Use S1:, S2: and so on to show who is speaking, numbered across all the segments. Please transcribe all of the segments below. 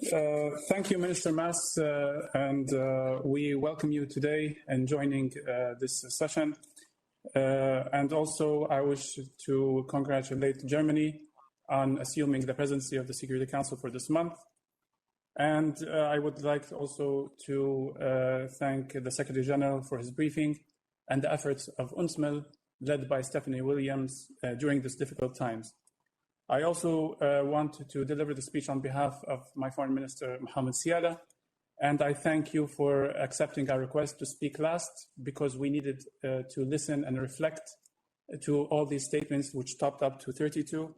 S1: Thank you, Minister Mas, and we welcome you today in joining this session. And also, I wish to congratulate Germany on assuming the presidency of the Security Council for this month. And I would like also to thank the Secretary General for his briefing and the efforts of UNSMIL, led by Stephanie Williams, during these difficult times. I also want to deliver the speech on behalf of my Foreign Minister, Mohammed, and I thank you for accepting our request to speak last, because we needed to listen and reflect to all these statements, which topped up to 32.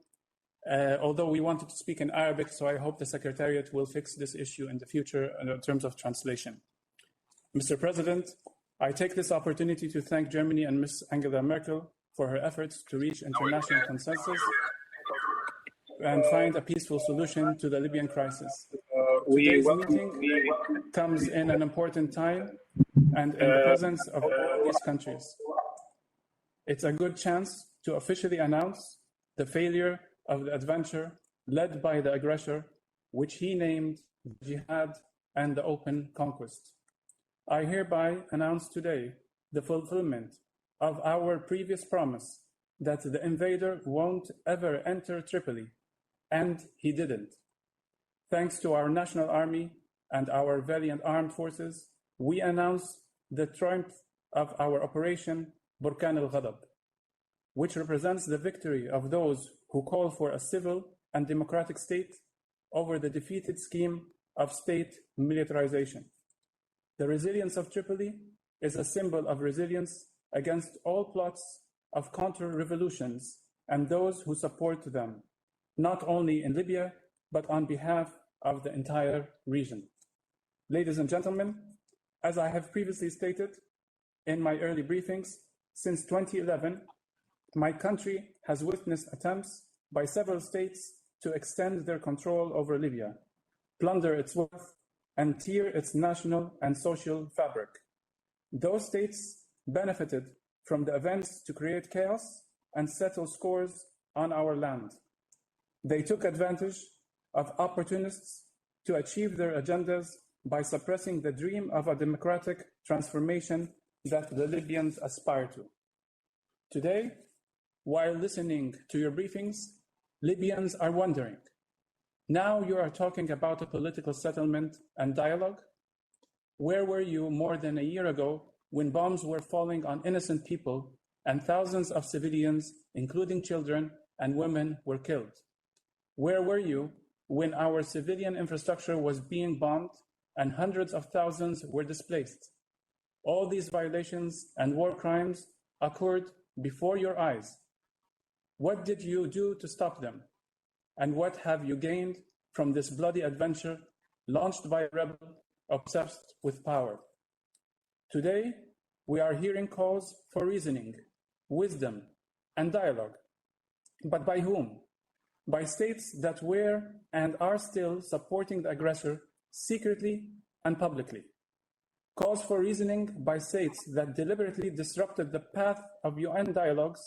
S1: Although we wanted to speak in Arabic, so I hope the Secretariat will fix this issue in the future in terms of translation. Mr. President, I take this opportunity to thank Germany and Ms. Angela Merkel for her efforts to reach international consensus and find a peaceful solution to the Libyan crisis. Today's meeting comes in an important time and in the presence of all these countries. It's a good chance to officially announce the failure of the adventure led by the aggressor, which he named jihad and the open conquest. I hereby announce today the fulfillment of our previous promise that the invader won't ever enter Tripoli, and he didn't. Thanks to our national army and our valiant armed forces, we announce the triumph of our operation Burkan al-Ghadab, which represents the victory of those who call for a civil and democratic state over the defeated scheme of state militarization. The resilience of Tripoli is a symbol of resilience against all plots of counter-revolutions and those who support them, not only in Libya, but on behalf of the entire region. Ladies and gentlemen, as I have previously stated in my early briefings, since 2011, my country has witnessed attempts by several states to extend their control over Libya, plunder its wealth, and tear its national and social fabric. Those states benefited from the events to create chaos and settle scores on our land. They took advantage of opportunists to achieve their agendas by suppressing the dream of a democratic transformation that the Libyans aspire to. Today, while listening to your briefings, Libyans are wondering, now you are talking about a political settlement and dialogue? Where were you more than a year ago when bombs were falling on innocent people and thousands of civilians, including children and women, were killed? Where were you when our civilian infrastructure was being bombed and hundreds of thousands were displaced? All these violations and war crimes occurred before your eyes. What did you do to stop them? And what have you gained from this bloody adventure launched by a rebel obsessed with power? Today, we are hearing calls for reasoning, wisdom, and dialogue. But by whom? By states that were and are still supporting the aggressor secretly and publicly. Calls for reasoning by states that deliberately disrupted the path of UN dialogues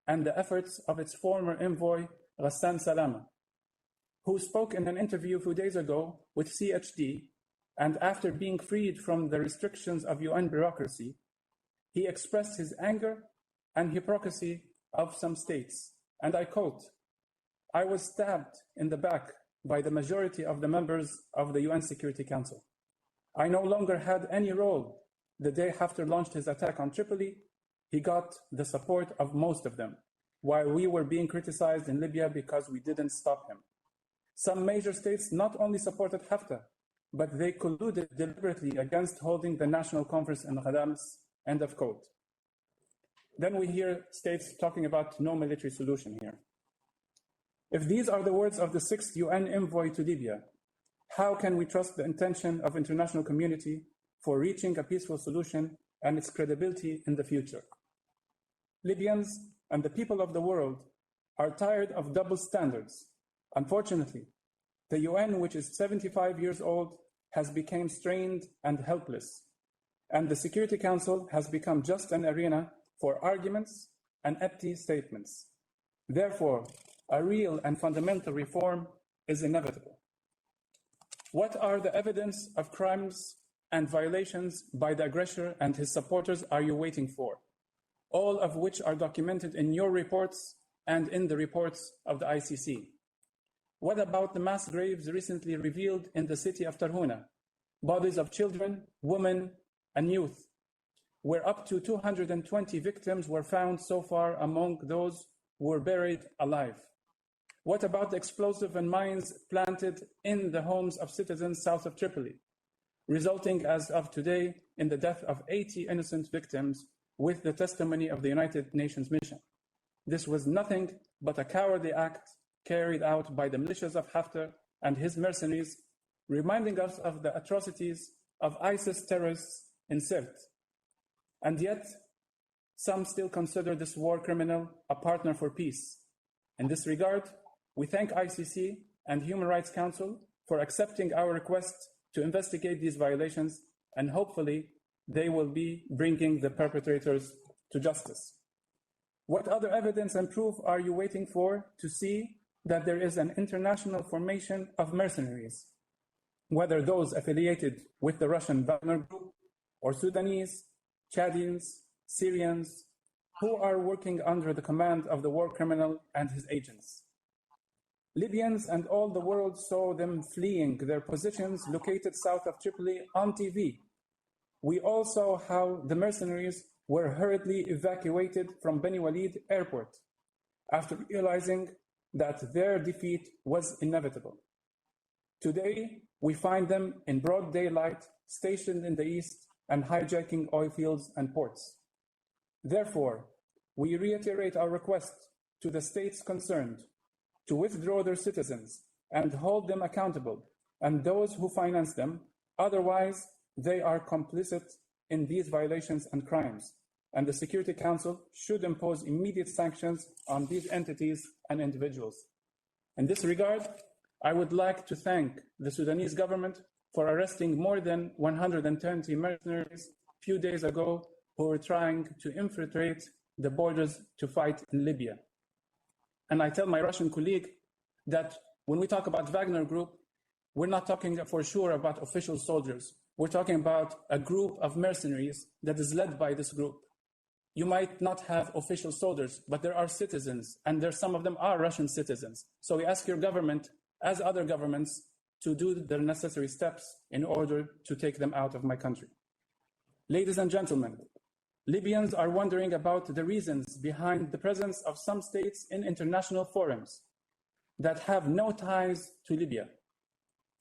S1: and the efforts of its former envoy, Ghassan Salama, who spoke in an interview a few days ago with CHD, and after being freed from the restrictions of UN bureaucracy, he expressed his anger and hypocrisy of some states. And I quote, "I was stabbed in the back by the majority of the members of the UN Security Council. I no longer had any role. The day after launched his attack on Tripoli, he got the support of most of them, while we were being criticized in Libya because we didn't stop him. Some major states not only supported Haftar, but they colluded deliberately against holding the national conference in Ghadames," end of quote. Then we hear states talking about no military solution here. If these are the words of the 6th UN envoy to Libya, how can we trust the intention of international community for reaching a peaceful solution and its credibility in the future? Libyans and the people of the world are tired of double standards. Unfortunately, the UN, which is 75 years old, has become strained and helpless, and the Security Council has become just an arena for arguments and empty statements. Therefore, a real and fundamental reform is inevitable. What are the evidence of crimes and violations by the aggressor and his supporters are you waiting for? All of which are documented in your reports and in the reports of the ICC. What about the mass graves recently revealed in the city of Tarhuna? Bodies of children, women, and youth, where up to 220 victims were found so far among those who were buried alive. What about the explosive and mines planted in the homes of citizens south of Tripoli, resulting as of today in the death of 80 innocent victims with the testimony of the United Nations mission? This was nothing but a cowardly act carried out by the militias of Haftar and his mercenaries, reminding us of the atrocities of ISIS terrorists in Sirte. And yet, some still consider this war criminal a partner for peace. In this regard, we thank ICC and Human Rights Council for accepting our request to investigate these violations, and hopefully they will be bringing the perpetrators to justice. What other evidence and proof are you waiting for to see that there is an international formation of mercenaries, whether those affiliated with the Russian Wagner Group or Sudanese, Chadians, Syrians, who are working under the command of the war criminal and his agents? Libyans and all the world saw them fleeing their positions located south of Tripoli on TV. We all saw how the mercenaries were hurriedly evacuated from Beni Walid airport after realizing that their defeat was inevitable. Today, we find them in broad daylight, stationed in the east and hijacking oil fields and ports. Therefore, we reiterate our request to the states concerned to withdraw their citizens and hold them accountable, and those who finance them, otherwise they are complicit in these violations and crimes, and the Security Council should impose immediate sanctions on these entities and individuals. In this regard, I would like to thank the Sudanese government for arresting more than 120 mercenaries a few days ago who were trying to infiltrate the borders to fight in Libya. And I tell my Russian colleague that when we talk about Wagner Group, we're not talking for sure about official soldiers. We're talking about a group of mercenaries that is led by this group. You might not have official soldiers, but there are citizens, and some of them are Russian citizens. So we ask your government, as other governments, to do the necessary steps in order to take them out of my country. Ladies and gentlemen, Libyans are wondering about the reasons behind the presence of some states in international forums that have no ties to Libya.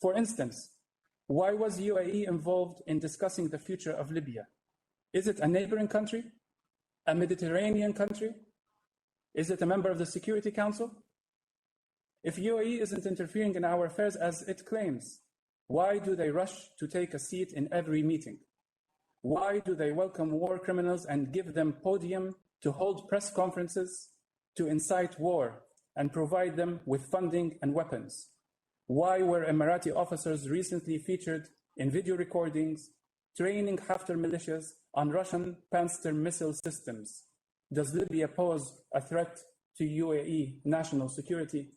S1: For instance, why was UAE involved in discussing the future of Libya? Is it a neighboring country? A Mediterranean country? Is it a member of the Security Council? If UAE isn't interfering in our affairs as it claims, why do they rush to take a seat in every meeting? Why do they welcome war criminals and give them podium to hold press conferences, to incite war and provide them with funding and weapons? Why were Emirati officers recently featured in video recordings training Haftar militias on Russian Pantsir missile systems? Does Libya pose a threat to UAE national security?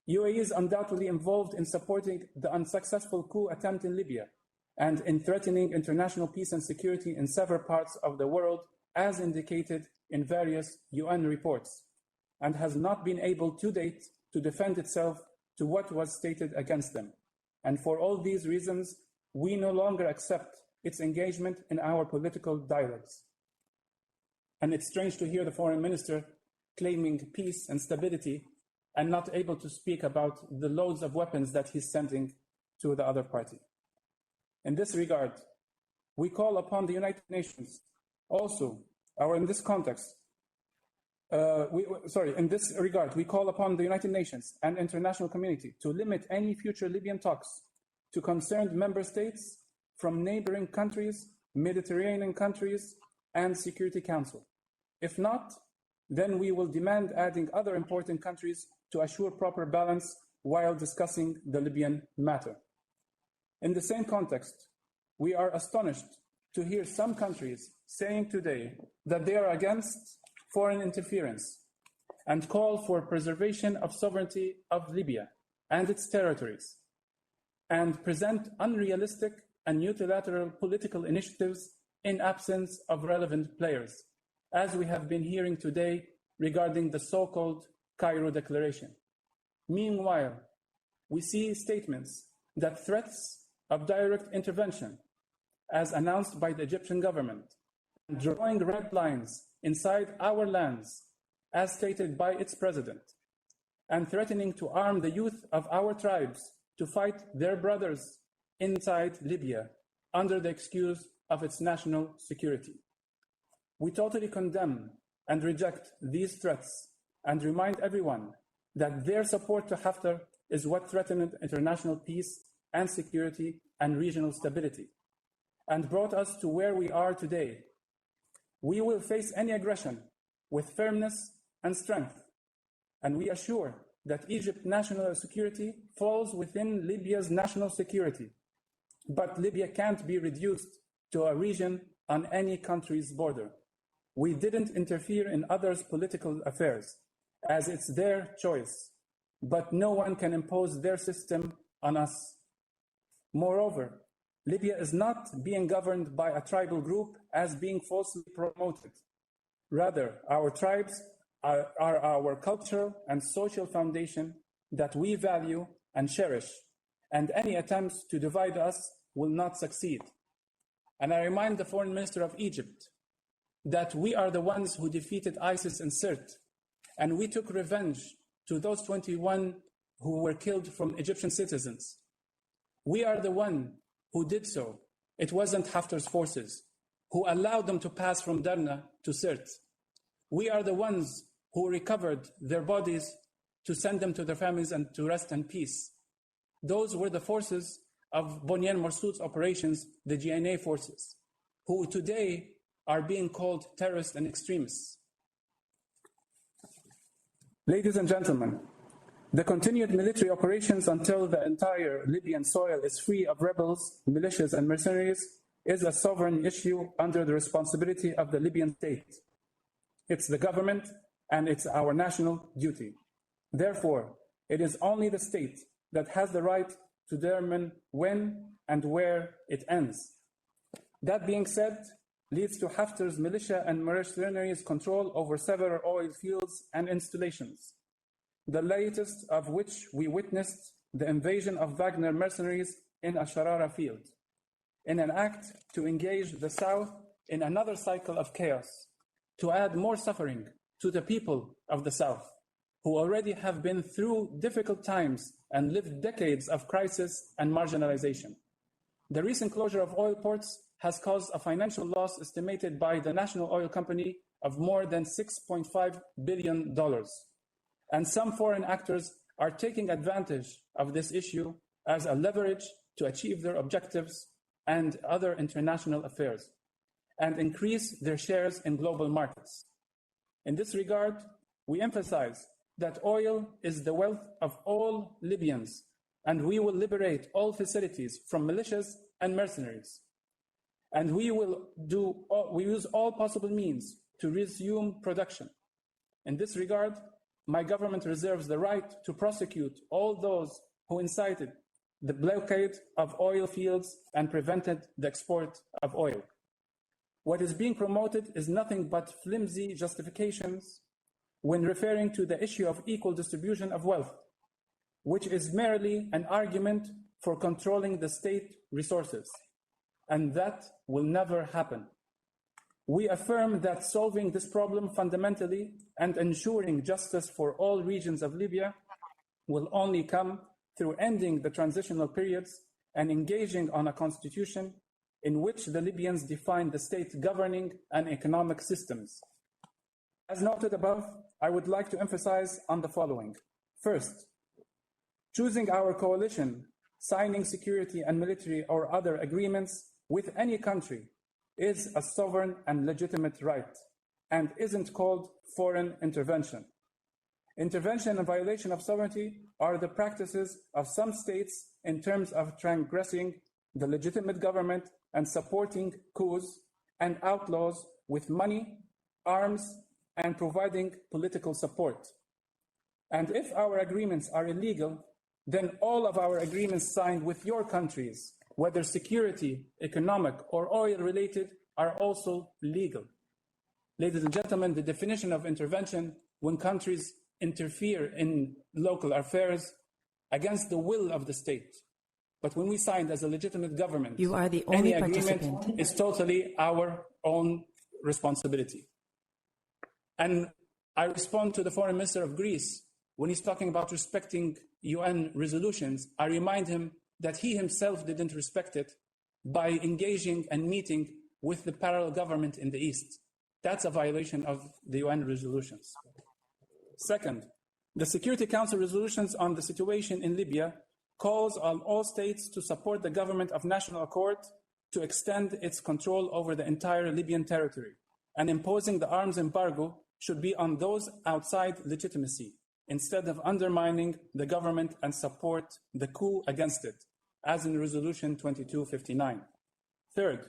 S1: UAE is undoubtedly involved in supporting the unsuccessful coup attempt in Libya and in threatening international peace and security in several parts of the world, as indicated in various UN reports, and has not been able to date to defend itself to what was stated against them. And for all these reasons, we no longer accept its engagement in our political dialogues. And it's strange to hear the foreign minister claiming peace and stability and not able to speak about the loads of weapons that he's sending to the other party. In this regard, we call upon the United Nations also, or in this context, in this regard, we call upon the United Nations and international community to limit any future Libyan talks to concerned member states from neighboring countries, Mediterranean countries, and Security Council. If not, then we will demand adding other important countries to assure proper balance while discussing the Libyan matter. In the same context, we are astonished to hear some countries saying today that they are against foreign interference and call for preservation of sovereignty of Libya and its territories. and present unrealistic and unilateral political initiatives in absence of relevant players, as we have been hearing today regarding the so-called Cairo Declaration. Meanwhile, we see statements that threats of direct intervention, as announced by the Egyptian government, drawing red lines inside our lands, as stated by its president, and threatening to arm the youth of our tribes to fight their brothers inside Libya under the excuse of its national security. We totally condemn and reject these threats and remind everyone that their support to Haftar is what threatened international peace and security and regional stability and brought us to where we are today. We will face any aggression with firmness and strength, and we assure that Egypt's national security falls within Libya's national security. But Libya can't be reduced to a region on any country's border. We didn't interfere in others' political affairs, as it's their choice, but no one can impose their system on us. Moreover, Libya is not being governed by a tribal group as being falsely promoted. Rather, our tribes are our cultural and social foundation that we value and cherish, and any attempts to divide us will not succeed. And I remind the Foreign Minister of Egypt that we are the ones who defeated ISIS in Sirte, and we took revenge to those 21 who were killed from Egyptian citizens. We are the one who did so. It wasn't Haftar's forces who allowed them to pass from Derna to Sirte. We are the ones who recovered their bodies to send them to their families and to rest in peace. Those were the forces of Bonyan Marsoud's operations, the GNA forces, who today are being called terrorists and extremists. Ladies and gentlemen, the continued military operations until the entire Libyan soil is free of rebels, militias, and mercenaries is a sovereign issue under the responsibility of the Libyan state. It's the government and it's our national duty. Therefore, it is only the state that has the right to determine when and where it ends. That being said, leads to Haftar's militia and mercenaries' control over several oil fields and installations, the latest of which we witnessed the invasion of Wagner mercenaries in Asharara field, in an act to engage the South in another cycle of chaos, to add more suffering to the people of the South, who already have been through difficult times and lived decades of crisis and marginalization. The recent closure of oil ports has caused a financial loss estimated by the National Oil Company of more than $6.5 billion. And some foreign actors are taking advantage of this issue as a leverage to achieve their objectives and other international affairs, and increase their shares in global markets. In this regard, we emphasize that oil is the wealth of all Libyans, and we will liberate all facilities from militias and mercenaries. And we will use all possible means to resume production. In this regard, my government reserves the right to prosecute all those who incited the blockade of oil fields and prevented the export of oil. What is being promoted is nothing but flimsy justifications when referring to the issue of equal distribution of wealth, which is merely an argument for controlling the state resources, and that will never happen. We affirm that solving this problem fundamentally and ensuring justice for all regions of Libya will only come through ending the transitional periods and engaging on a constitution in which the Libyans define the state governing and economic systems. As noted above, I would like to emphasize on the following. First, choosing our coalition, signing security and military or other agreements with any country is a sovereign and legitimate right and isn't called foreign intervention. Intervention and violation of sovereignty are the practices of some states in terms of transgressing the legitimate government and supporting coups and outlaws with money, arms, and providing political support. And if our agreements are illegal, then all of our agreements signed with your countries, whether security, economic, or oil-related, are also legal. Ladies and gentlemen, the definition of intervention when countries interfere in local affairs against the will of the state. But when we signed as a legitimate government,
S2: you are the only
S1: any agreement is totally our own responsibility. And I respond to the Foreign Minister of Greece when he's talking about respecting UN resolutions. I remind him that he himself didn't respect it by engaging and meeting with the parallel government in the East. That's a violation of the UN resolutions. Second, the Security Council resolutions on the situation in Libya calls on all states to support the government of national accord to extend its control over the entire Libyan territory, and imposing the arms embargo should be on those outside legitimacy, instead of undermining the government and support the coup against it, as in Resolution 2259. Third,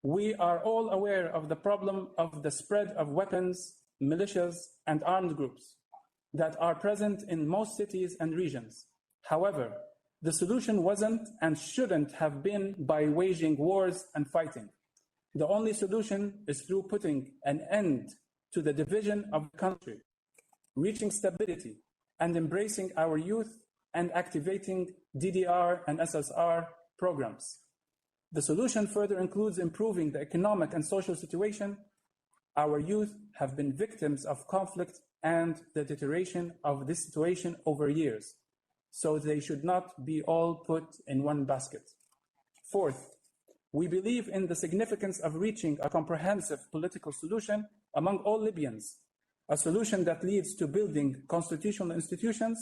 S1: we are all aware of the problem of the spread of weapons, militias, and armed groups that are present in most cities and regions. However, the solution wasn't and shouldn't have been by waging wars and fighting. The only solution is through putting an end to the division of the country, reaching stability, and embracing our youth and activating DDR and SSR programs. The solution further includes improving the economic and social situation. Our youth have been victims of conflict and the deterioration of this situation over years, so they should not be all put in one basket. Fourth, we believe in the significance of reaching a comprehensive political solution among all Libyans, a solution that leads to building constitutional institutions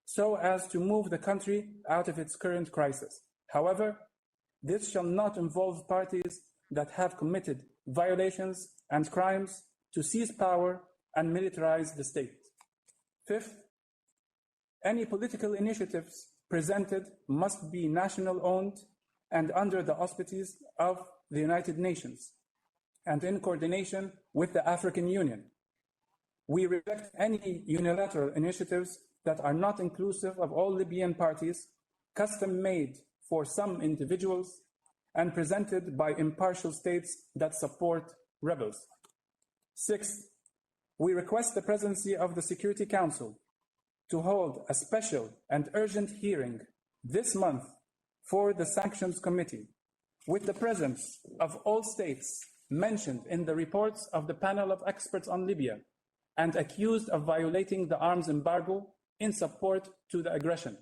S1: so as to move the country out of its current crisis. However, this shall not involve parties that have committed violations and crimes to seize power and militarize the state. Fifth, any political initiatives presented must be national-owned and under the auspices of the United Nations and in coordination with the African Union. We reject any unilateral initiatives that are not inclusive of all Libyan parties, custom-made for some individuals, and presented by impartial states that support rebels. Sixth, we request the presidency of the Security Council to hold a special and urgent hearing this month for the Sanctions Committee, with the presence of all states mentioned in the reports of the panel of experts on Libya and accused of violating the arms embargo in support to the aggression.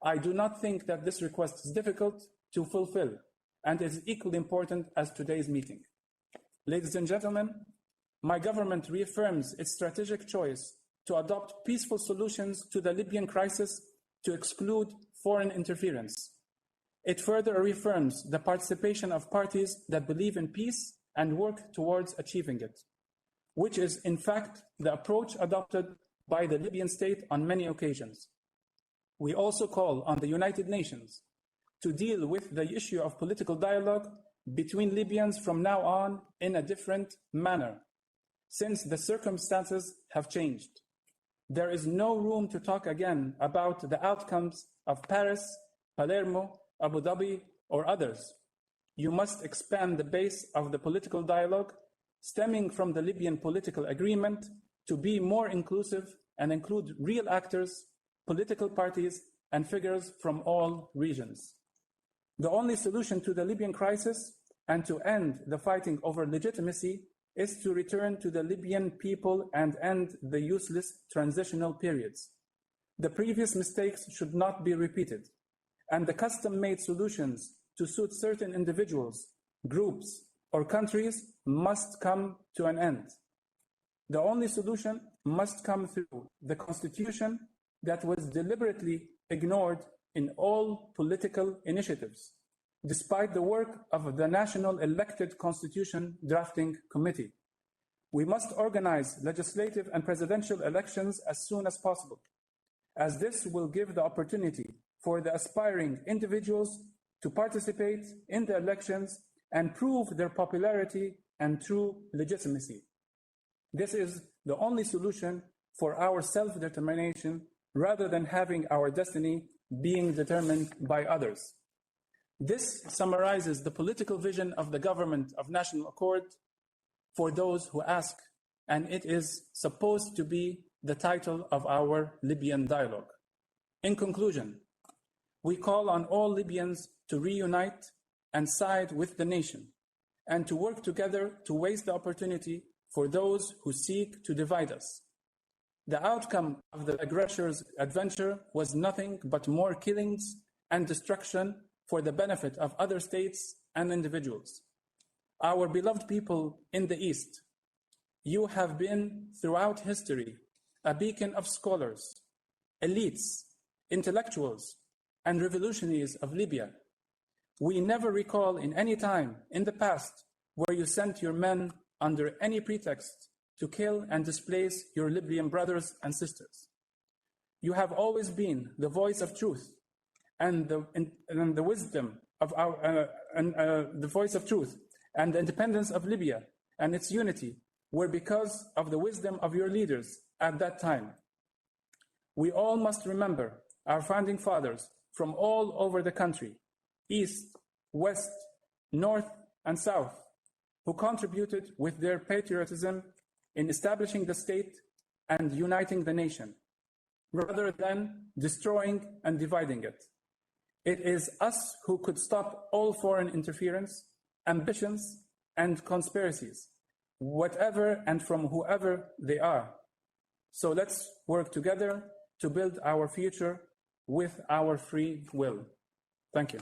S1: I do not think that this request is difficult to fulfill and is equally important as today's meeting. Ladies and gentlemen, my government reaffirms its strategic choice to adopt peaceful solutions to the Libyan crisis to exclude foreign interference. It further reaffirms the participation of parties that believe in peace and work towards achieving it, which is in fact the approach adopted by the Libyan state on many occasions. We also call on the United Nations to deal with the issue of political dialogue between Libyans from now on in a different manner, since the circumstances have changed. There is no room to talk again about the outcomes of Paris, Palermo, Abu Dhabi, or others. You must expand the base of the political dialogue stemming from the Libyan political agreement to be more inclusive and include real actors, political parties, and figures from all regions. The only solution to the Libyan crisis and to end the fighting over legitimacy is to return to the Libyan people and end the useless transitional periods. The previous mistakes should not be repeated, and the custom-made solutions to suit certain individuals, groups, or countries must come to an end. The only solution must come through the constitution that was deliberately ignored in all political initiatives, despite the work of the National Elected Constitution Drafting Committee. We must organize legislative and presidential elections as soon as possible, as this will give the opportunity for the aspiring individuals to participate in the elections and prove their popularity and true legitimacy. This is the only solution for our self-determination rather than having our destiny being determined by others. This summarizes the political vision of the government of national accord for those who ask, and it is supposed to be the title of our Libyan dialogue. In conclusion, we call on all Libyans to reunite and side with the nation, and to work together to waste the opportunity for those who seek to divide us. The outcome of the aggressor's adventure was nothing but more killings and destruction for the benefit of other states and individuals. Our beloved people in the East, you have been throughout history a beacon of scholars, elites, intellectuals, and revolutionaries of Libya. We never recall in any time in the past where you sent your men under any pretext to kill and displace your Libyan brothers and sisters. You have always been the voice of truth and the wisdom of the voice of truth, and the independence of Libya and its unity were because of the wisdom of your leaders at that time. We all must remember our founding fathers from all over the country, east, west, north, and south, who contributed with their patriotism in establishing the state and uniting the nation, rather than destroying and dividing it. It is us who could stop all foreign interference, ambitions, and conspiracies, whatever and from whoever they are. So let's work together to build our future with our free will. Thank you.